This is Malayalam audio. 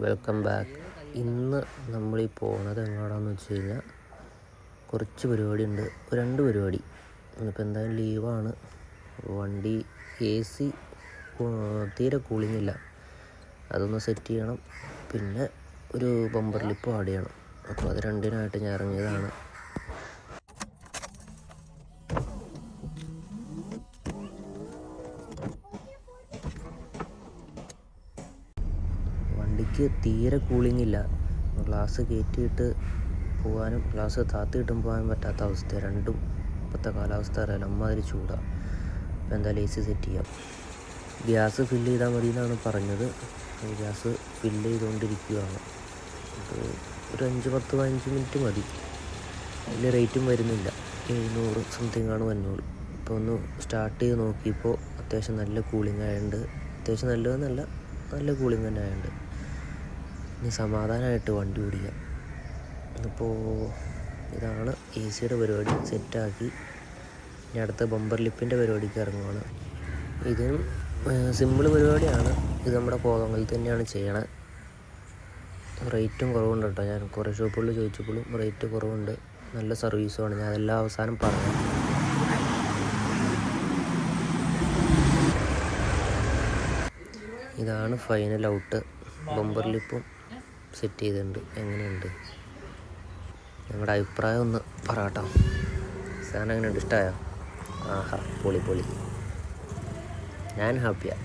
Welcome back. ഇന്ന് നമ്മൾ പോകുന്നത് എങ്ങോട്ടാണെന്ന് വെച്ച് കഴിഞ്ഞാൽ കുറച്ച് പരിപാടി ഉണ്ട്, 2 പരിപാടി. ഇന്നിപ്പോൾ എന്തായാലും ലീവാണ്. വണ്ടി AC തീരെ കൂളിംഗ് ഇല്ല, അതൊന്ന് സെറ്റ് ചെയ്യണം. പിന്നെ ഒരു ബമ്പർ ലിപ്പ് ആഡ് ചെയ്യണം. അപ്പോൾ അത് രണ്ടിനായിട്ട് ഞാൻ ഇറങ്ങിയതാണ്. വണ്ടിക്ക് തീരെ കൂളിംഗ് ഇല്ല. ഗ്ലാസ് കയറ്റിയിട്ട് പോകാനും ഗ്ലാസ് താത്തിയിട്ടും പോകാൻ പറ്റാത്ത അവസ്ഥ. രണ്ടും ഇപ്പോഴത്തെ കാലാവസ്ഥ അറിയാലോ, അമ്മാതിരി ചൂടാണ്. അപ്പോൾ എന്തായാലും AC സെറ്റ് ചെയ്യാം. ഗ്യാസ് ഫില്ല് ചെയ്താൽ മതി എന്നാണ് പറഞ്ഞത്. ഗ്യാസ് ഫില്ല് ചെയ്തുകൊണ്ടിരിക്കുകയാണ്. ഒരു 5-10-15 മിനിറ്റ് മതി. വലിയ റേറ്റും വരുന്നില്ല, 700 സംതിങ് ആണ് വരുന്നുള്ളൂ. ഇപ്പോൾ ഒന്ന് സ്റ്റാർട്ട് ചെയ്ത് നോക്കിയപ്പോൾ അത്യാവശ്യം നല്ല കൂളിംഗ് ആയതുകൊണ്ട്, അത്യാവശ്യം നല്ലതെന്നല്ല, നല്ല കൂളിംഗ് തന്നെ ആയതുകൊണ്ട് ഇനി സമാധാനമായിട്ട് വണ്ടി ഓടിക്കാം. അപ്പോൾ ഇതാണ് AC പരിപാടി സെറ്റാക്കി. ഇനി അടുത്ത ബമ്പർ ലിപ്പിൻ്റെ പരിപാടിക്ക് ഇറങ്ങുവാണ്. ഇതിനും സിമ്പിൾ പരിപാടിയാണ്. ഇത് നമ്മുടെ കോതമംഗലത്ത് തന്നെയാണ് ചെയ്യണത്. റേറ്റും കുറവുണ്ട് കേട്ടോ. ഞാൻ കുറേ ഷോപ്പുകളിൽ ചോദിച്ചപ്പോഴും റേറ്റ് കുറവുണ്ട്, നല്ല സർവീസുമാണ്. ഞാൻ അതെല്ലാം അവസാനം പറയാം. ഇതാണ് ഫൈനൽ ഔട്ട്. ബമ്പർ ലിപ്പും സെറ്റ് ചെയ്തിട്ടുണ്ട്. എങ്ങനെയുണ്ട് നിങ്ങളുടെ അഭിപ്രായം ഒന്ന് പറയാട്ടോ. സാധനം എങ്ങനെയുണ്ട്, ഇഷ്ടമായോ? ആഹാ, പൊളി. ഞാൻ ഹാപ്പിയാണ്.